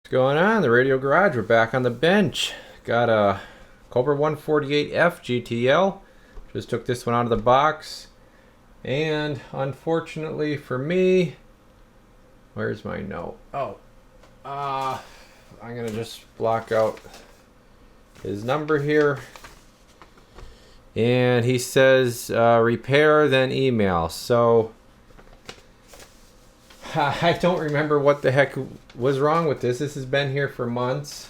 Going on? The Radio Garage. We're back on the bench. Got a Cobra 148F GTL. Just took this one out of the box. And unfortunately for me, where's my note? I'm going to just block out his number here. And he says repair, then email. So I don't remember what the heck was wrong with this. This has been here for months.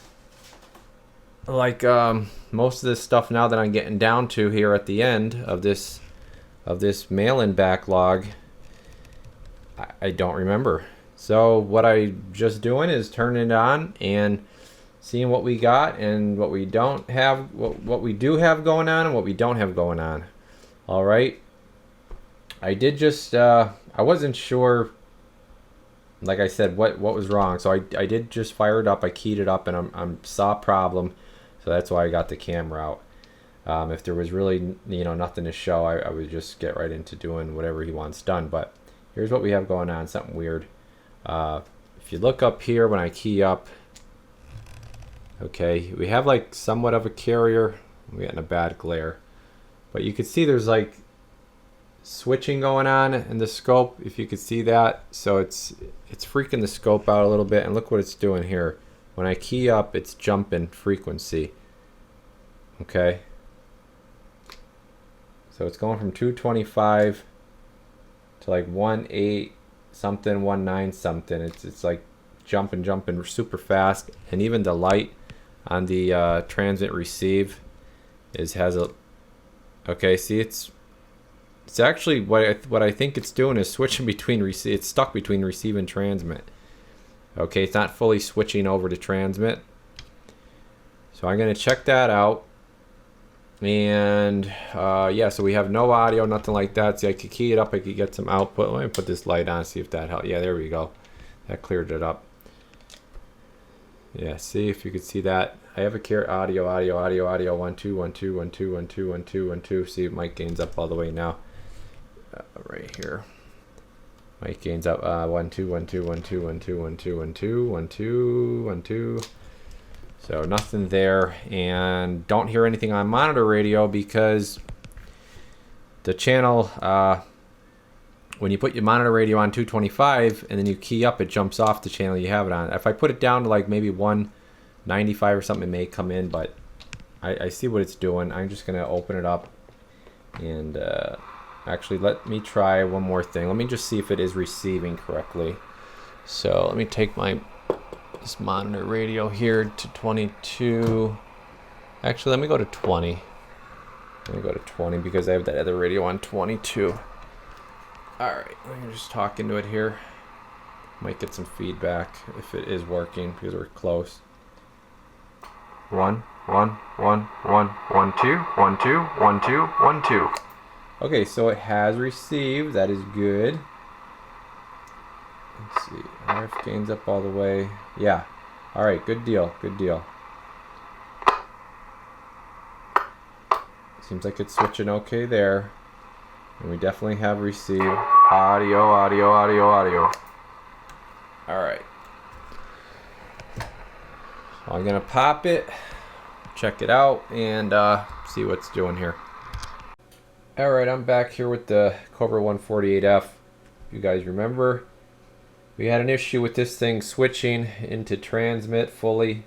Like most of this stuff now that I'm getting down to here at the end of this mail-in backlog, I don't remember. So what I just doing is turning it on and seeing what we got and what we don't have, what we do have going on and what we don't have going on. All right. I did just I wasn't sure. Like I said, what was wrong? So I did just fire it up. I keyed it up, and I saw a problem, so that's why I got the camera out. If there was really nothing to show, I would just get right into doing whatever he wants done. But here's what we have going on. Something weird. If you look up here when I key up, okay, we have like somewhat of a carrier. We're getting a bad glare, but you can see there's like switching going on in the scope, if you could see that. So it's freaking the scope out a little bit, and look what it's doing here. When I key up, it's jumping frequency. Okay, so it's going from 225 to like 18 something, 19 something. It's like jumping super fast, and even the light on the transmit receive has a, okay, see, it's actually what I think it's doing is switching between receive. It's stuck between receive and transmit. Okay, it's not fully switching over to transmit. So I'm gonna check that out. And yeah, so we have no audio, nothing like that. See, I could key it up. I could get some output. Let me put this light on, see if that helps. Yeah, there we go. That cleared it up. Yeah, see if you could see that. I have a audio. 1 2 1 2 1 2 1 2 1 2 1 2. See, mic gains up all the way now. Right here. Mic gains up 1 2 1 2 1 2 1 2 1 2 1 2 1 2 1 2. So nothing there, and don't hear anything on monitor radio because the channel, when you put your monitor radio on 225 and then you key up, it jumps off the channel you have it on. If I put it down to like maybe 195 or something, it may come in, but I see what it's doing. I'm just gonna open it up and actually let me try one more thing. Let me just see if it is receiving correctly. So let me take this monitor radio here to 22. Actually, let me go to 20. Let me go to 20 because I have that other radio on 22. Alright, let me just talk into it here. Might get some feedback if it is working because we're close. 1 1 1 1 1 2 1 2 1 2 1 2. Okay, so it has received. That is good. Let's see. RF gains up all the way. Yeah. Alright, good deal. Good deal. Seems like it's switching okay there. And we definitely have received audio. Alright. So I'm going to pop it, check it out, and see what's doing here. Alright, I'm back here with the Cobra 148F. You guys remember, we had an issue with this thing switching into transmit fully,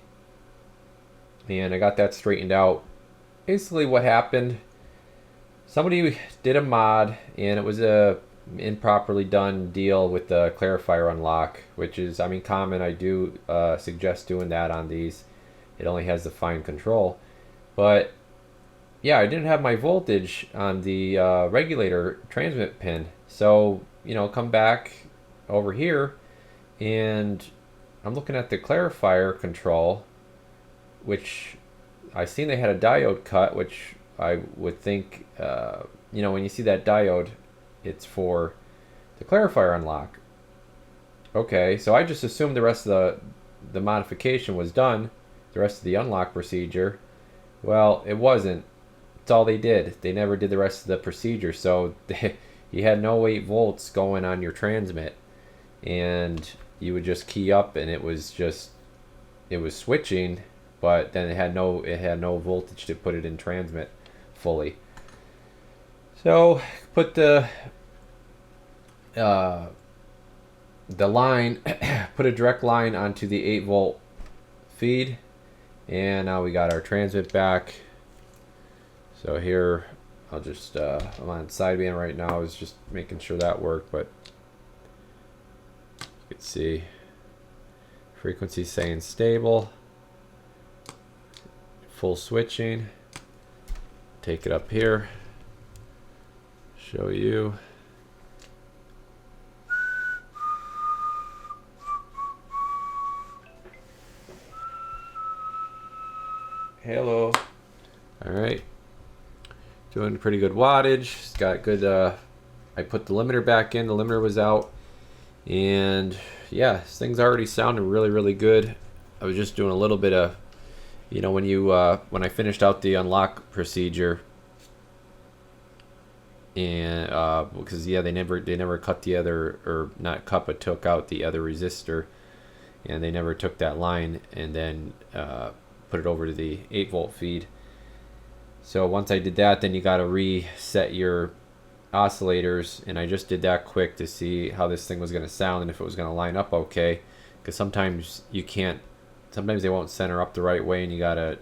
and I got that straightened out. Basically what happened, somebody did a mod, and it was a improperly done deal with the clarifier unlock, which is, I mean, common. I do suggest doing that on these. It only has the fine control. But yeah, I didn't have my voltage on the regulator transmit pin. So, come back over here, and I'm looking at the clarifier control, which I seen they had a diode cut, which I would think, when you see that diode, it's for the clarifier unlock. Okay, so I just assumed the rest of the modification was done, the rest of the unlock procedure. Well, it wasn't. That's all they did. They never did the rest of the procedure. So you had no 8 volts going on your transmit, and you would just key up, and it was just it was switching, but then it had no voltage to put it in transmit fully. So put the line, put a direct line onto the 8-volt feed, and now we got our transmit back. So here, I'll just I'm on sideband right now. I was just making sure that worked, but you can see frequency staying stable, full switching. Take it up here, show you. Hello. All right, doing pretty good wattage. It's got good. I put the limiter back in. The limiter was out, and yeah, this thing's already sounding really, really good. I was just doing a little bit of, you know, when you when I finished out the unlock procedure, and because yeah, they never cut the other, or not cut, but took out the other resistor, and they never took that line and then put it over to the 8-volt feed. So once I did that, then you got to reset your oscillators, and I just did that quick to see how this thing was going to sound and if it was going to line up okay, because sometimes you can't, sometimes they won't center up the right way, and you gotta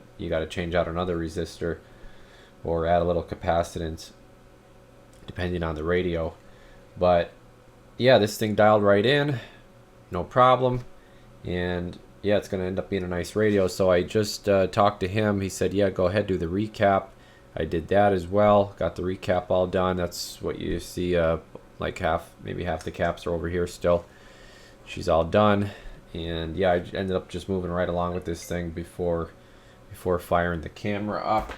change out another resistor or add a little capacitance depending on the radio. But yeah, this thing dialed right in, no problem, and yeah, it's going to end up being a nice radio. So I just talked to him. He said, yeah, go ahead, do the recap. I did that as well. Got the recap all done. That's what you see, like maybe half the caps are over here still. She's all done. And yeah, I ended up just moving right along with this thing before firing the camera up.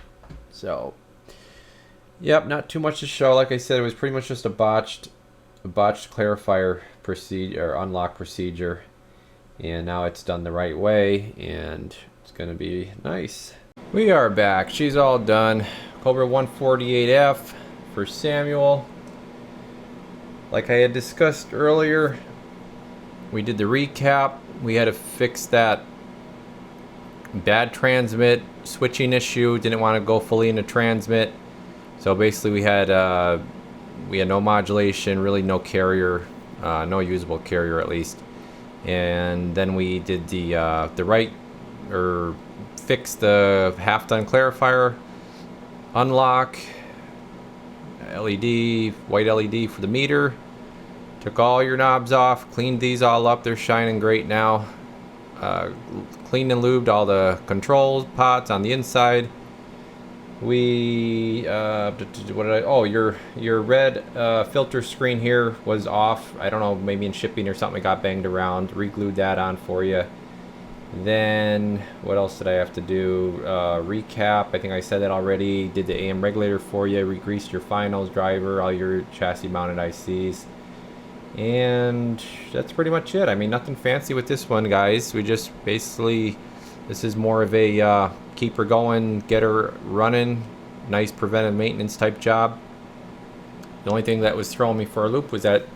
So, yep, not too much to show. Like I said, it was pretty much just a botched clarifier procedure, or unlock procedure. And now it's done the right way, and it's gonna be nice. We are back. She's all done. Cobra 148F for Samuel. Like I had discussed earlier, we did the recap. We had to fix that bad transmit switching issue. Didn't want to go fully into transmit, so basically we had no modulation, really no carrier, no usable carrier at least. And then we did fix the half-done clarifier, unlock, LED, white LED for the meter. Took all your knobs off, cleaned these all up. They're shining great now. Cleaned and lubed all the control pods on the inside. We your red filter screen here was off. I don't know, maybe in shipping or something, it got banged around. Re-glued that on for you. Then what else did I have to do? Recap, I think I said that already. Did the AM regulator for you, re-greased your finals, driver, all your chassis mounted ICs, and that's pretty much it. I mean, nothing fancy with this one, guys. We just basically, this is more of a keep her going, get her running, nice preventive maintenance type job. The only thing that was throwing me for a loop was that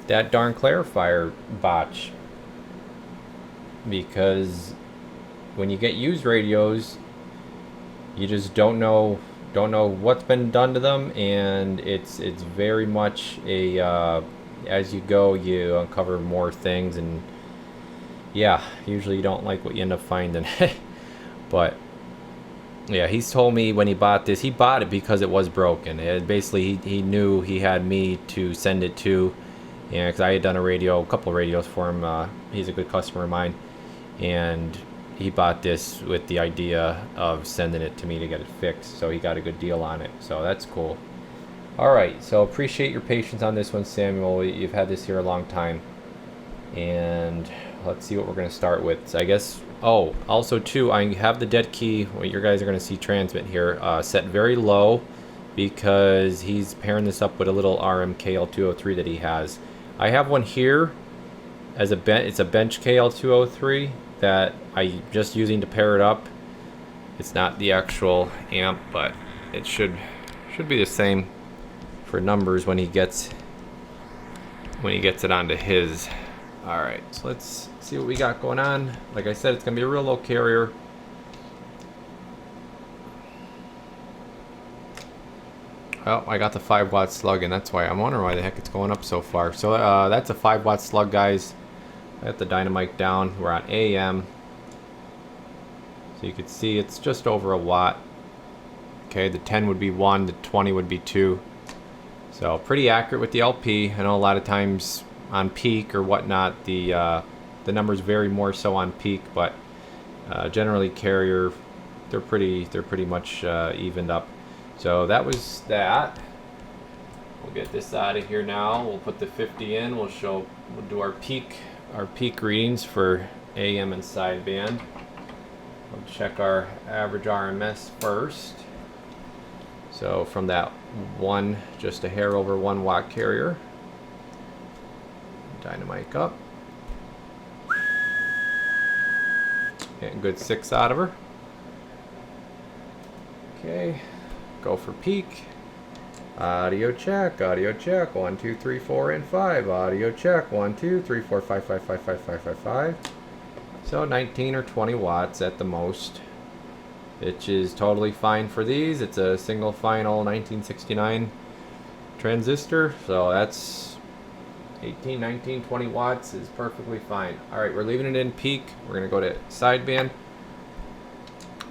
darn clarifier botch, because when you get used radios, you just don't know what's been done to them, and it's very much a as you go, you uncover more things, and yeah, usually you don't like what you end up finding. But yeah, he's told me when he bought this, he bought it because it was broken. Basically, he knew he had me to send it to, and because I had done a couple of radios for him. He's a good customer of mine, and he bought this with the idea of sending it to me to get it fixed. So he got a good deal on it. So that's cool. All right, so appreciate your patience on this one, Samuel. You've had this here a long time, and let's see what we're going to start with. So I guess, oh, also too, I have the dead key, what you guys are going to see transmit here, set very low, because he's pairing this up with a little RM-KL203 that he has. I have one here as it's a bench KL203 that I'm just using to pair it up. It's not the actual amp, but it should be the same for numbers when he gets it onto his. All right, so let's see what we got going on. Like I said, it's gonna be a real low carrier. Oh, I got the 5-watt slug, and that's why I'm wondering why the heck it's going up so far. So that's a 5-watt slug, guys. I got the dynamite down. We're on AM. So you can see it's just over a watt. Okay, the 10 would be 1, the 20 would be 2. So pretty accurate with the LP. I know a lot of times on peak or whatnot, the numbers vary more so on peak, but generally carrier, they're pretty much evened up. So that was that. We'll get this out of here now. We'll put the 50 in. We'll do our peak readings for AM and sideband. We'll check our average RMS first. So from that just a hair over 1 watt carrier. Dynamic up. Getting good 6 out of her. Okay. Go for peak. Audio check. 1, 2, 3, 4, and 5. Audio check. 1, 2, 3, 4, 5, 5, 5, 5, 5, 5, 5. So 19 or 20 watts at the most, which is totally fine for these. It's a single final 1969 transistor, so that's 18, 19, 20 watts is perfectly fine. Alright, we're leaving it in peak. We're going to go to sideband.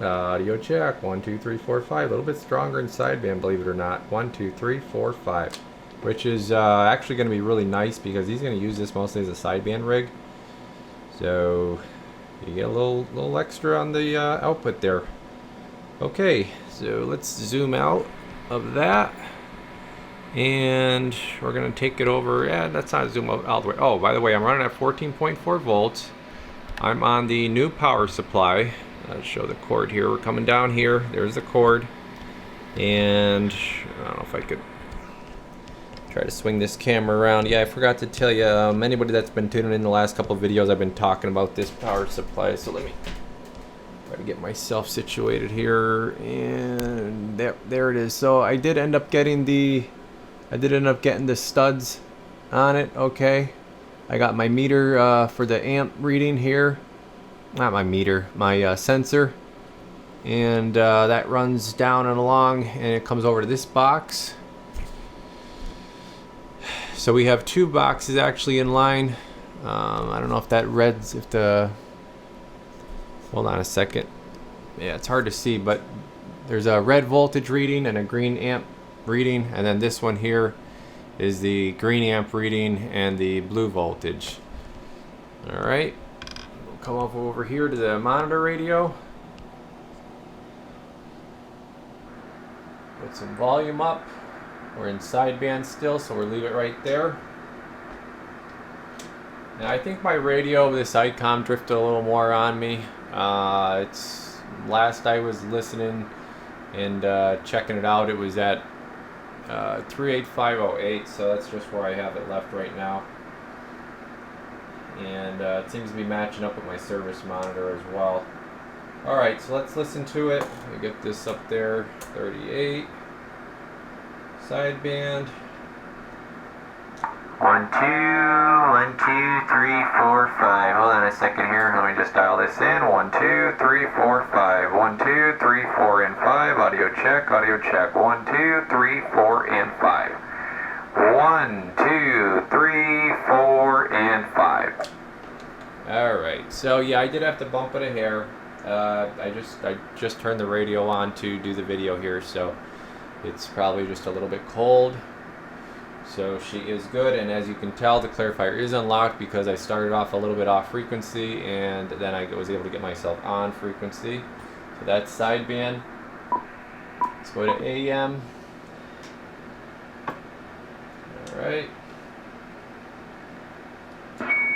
Audio check. 1, 2, 3, 4, 5. A little bit stronger in sideband, believe it or not. 1, 2, 3, 4, 5. Which is actually going to be really nice because he's going to use this mostly as a sideband rig. So you get a little extra on the output there. Okay, so let's zoom out of that. And we're going to take it over. Yeah, that's not zoom out all the way. Oh, by the way, I'm running at 14.4 volts. I'm on the new power supply. I'll show the cord here. We're coming down here. There's the cord. And I don't know if I could try to swing this camera around. Yeah, I forgot to tell you, anybody that's been tuning in the last couple of videos, I've been talking about this power supply. So let me try to get myself situated here. And there it is. So I did end up getting the studs on it. Okay, I got my meter for the amp reading here. Not my meter, my sensor, and that runs down and along, and it comes over to this box. So we have 2 boxes actually in line. I don't know if that reads, hold on a second. Yeah, it's hard to see, but there's a red voltage reading and a green amp reading, and then this one here is the green amp reading and the blue voltage. All right. Come up over here to the monitor radio. Put some volume up. We're in sideband still, so we'll leave it right there. Now I think my radio, this ICOM, drifted a little more on me. It's last I was listening and checking it out, it was at 38508, so that's just where I have it left right now. And it seems to be matching up with my service monitor as well. Alright, so let's listen to it. Let me get this up there. 38. Sideband. 1, 2, 1, 2, 3, 4, 5. Hold on a second here. Let me just dial this in. 1, 2, 3, 4, 5. 1, 2, 3, 4, and 5. Audio check. Audio check. 1, 2, 3, 4, and 5. 1, 2, 3, 4, and 5. Alright, so yeah, I did have to bump it a hair. I just turned the radio on to do the video here, so it's probably just a little bit cold. So she is good, and as you can tell, the clarifier is unlocked because I started off a little bit off frequency, and then I was able to get myself on frequency. So that's sideband. Let's go to AM. Alright.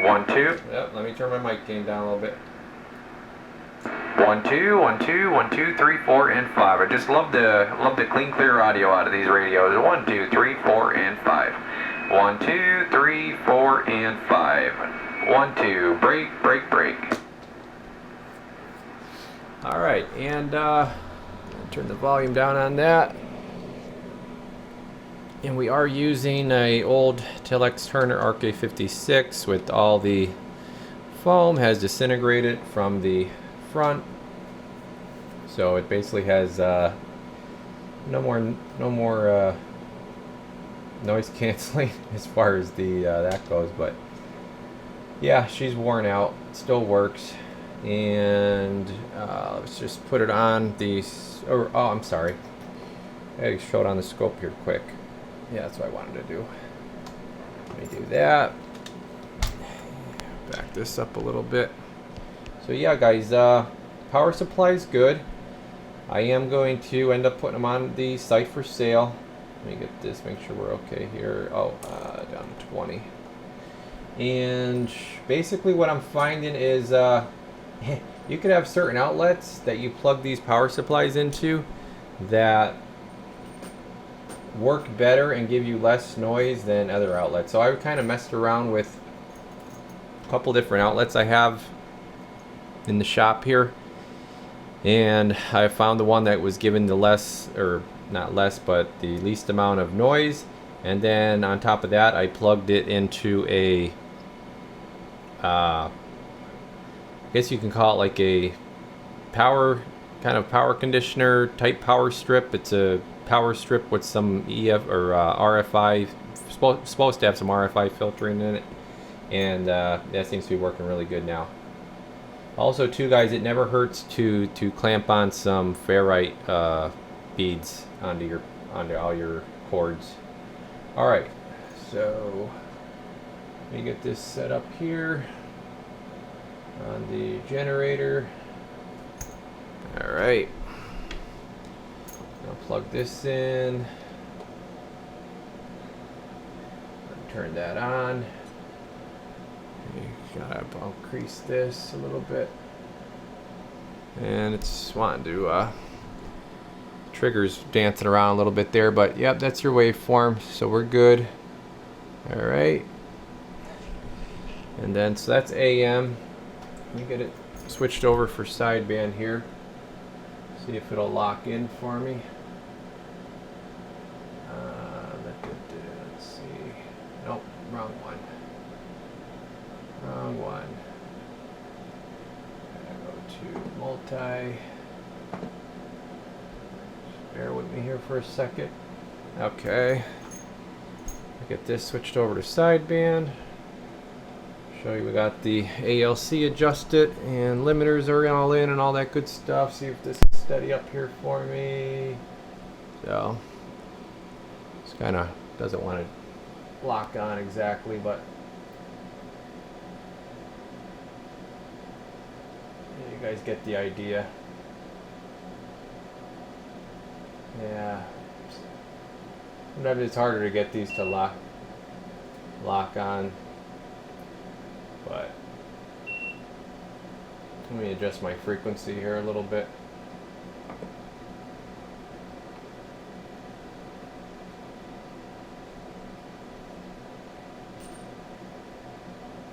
1, 2. Yep, let me turn my mic gain down a little bit. 1, 2, 1, 2, 1, 2, 3, 4, and 5. I just love the clean, clear audio out of these radios. 1, 2, 3, 4, and 5. 1, 2, 3, 4, and 5. 1, 2. Break, break, break. All right, and turn the volume down on that. And we are using a old Telex Turner RK56 with all the foam has disintegrated from the front, so it basically has no more noise canceling as far as the that goes. But yeah, she's worn out. Still works. And let's just put it on the. Oh, I'm sorry. I gotta show it on the scope here quick. Yeah, that's what I wanted to do. Let me do that. Back this up a little bit. So yeah, guys, power supply is good. I am going to end up putting them on the site for sale. Let me get this, make sure we're okay here. Oh, down to 20. And basically what I'm finding is you could have certain outlets that you plug these power supplies into that work better and give you less noise than other outlets. So I kind of messed around with a couple different outlets I have in the shop here, and I found the one that was given the less, or not less, but the least amount of noise. And then on top of that, I plugged it into a I guess you can call it like a power conditioner type power strip. It's a power strip with some EF or RFI, supposed to have some RFI filtering in it, and that seems to be working really good now. Also, too, guys, it never hurts to clamp on some ferrite beads onto all your cords. All right, so let me get this set up here on the generator. All right, I'll plug this in, turn that on. I'll increase this a little bit, and it's wanting to triggers dancing around a little bit there, but yep, that's your waveform, so we're good. All right, and then so that's AM. Let me get it switched over for sideband here. See if it'll lock in for me. Let's see. Nope, wrong one. Wrong one. Go to multi. Bear with me here for a second. Okay. Get this switched over to sideband. Show you we got the ALC adjusted and limiters are all in and all that good stuff. See if this is steady up here for me. So this kind of doesn't want to lock on exactly, but you guys get the idea. Yeah. Sometimes it's harder to get these to lock on. But let me adjust my frequency here a little bit.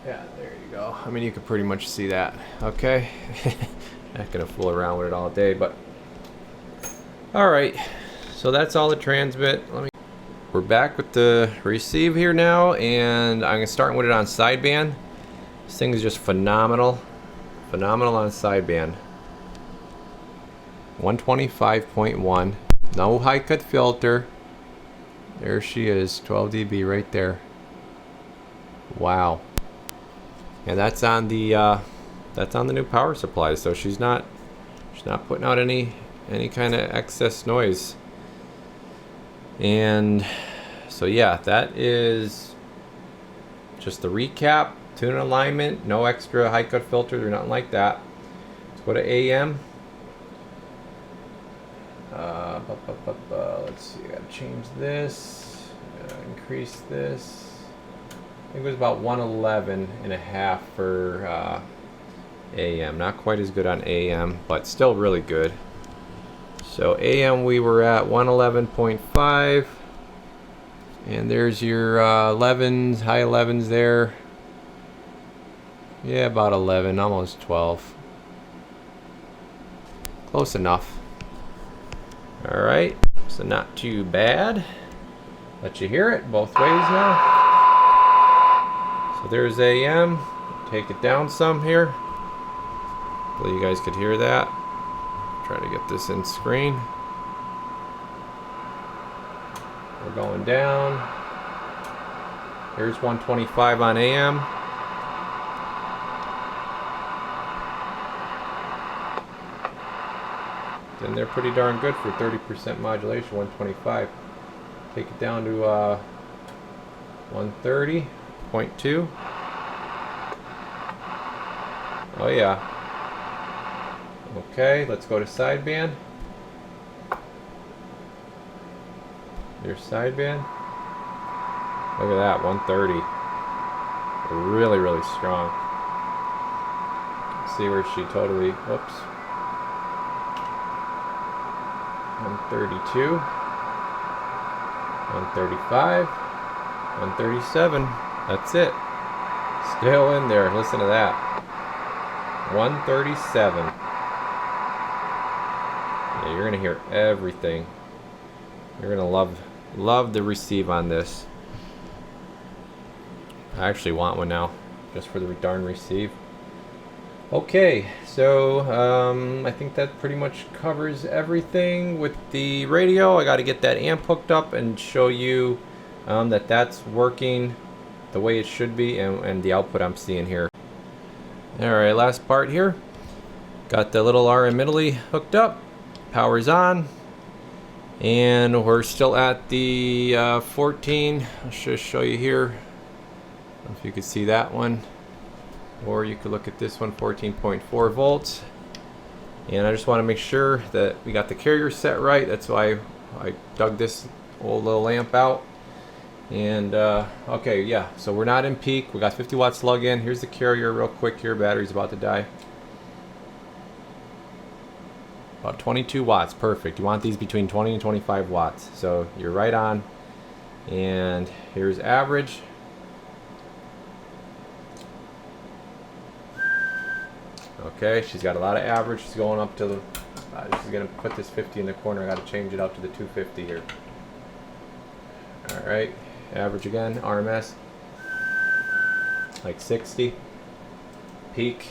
Yeah, there you go. I mean, you can pretty much see that. Okay. Not gonna fool around with it all day, but all right. So that's all the transmit. We're back with the receive here now, and I'm gonna start with it on sideband. This thing is just phenomenal. Phenomenal on sideband. 125.1. No high cut filter. There she is, 12 dB right there. Wow. And that's on the new power supply, so she's not putting out any kind of excess noise. And so yeah, that is just the recap. Tune alignment, no extra high cut filters or nothing like that. Let's go to AM. Let's see, I gotta change this, increase this. I think it was about 111.5 for AM. Not quite as good on AM, but still really good. So AM we were at 111.5, and there's your 11s, high 11s there. Yeah, about 11, almost 12. Close enough. All right, so not too bad. Let you hear it both ways now. So there's AM. take it down some here. Hopefully you guys could hear that. Try to get this in screen. We're going down. Here's 125 on AM. Then they're pretty darn good for 30% modulation, 125. Take it down to 130.2. Oh yeah. Okay, let's go to sideband. Your sideband. Look at that, 130. Really, really strong. See where she totally, whoops. 132. 135. 137. That's it. Still in there. Listen to that. 137. Yeah, you're gonna hear everything. You're gonna love the receive on this. I actually want one now, just for the darn receive. Okay, so I think that pretty much covers everything with the radio. I got to get that amp hooked up and show you that that's working the way it should be, and the output I'm seeing here. Alright, last part here. Got the little RM Italy hooked up. Power's on. And we're still at the 14. I'll just show you here. I don't know if you can see that one. Or you could look at this one, 14.4 volts. And I just want to make sure that we got the carrier set right. That's why I dug this old little lamp out. And okay, yeah, so we're not in peak. We got 50 watts slug in. Here's the carrier real quick here. Battery's about to die. About 22 watts, perfect. You want these between 20 and 25 watts. So you're right on. And here's average. Okay, she's got a lot of average. She's going up to the, she's gonna put this 50 in the corner. I gotta change it up to the 250 here. All right, average again, RMS, like 60. Peak.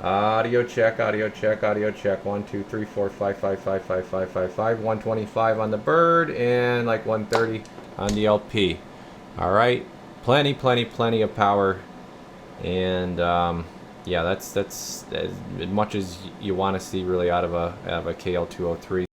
Audio check, audio check, audio check. 1, 2, 3, 4, 5, 5, 5, 5, 5, 5, 5. 125 on the bird and like 130 on the LP. All right, plenty of power, and yeah, that's as much as you want to see really out of a KL203.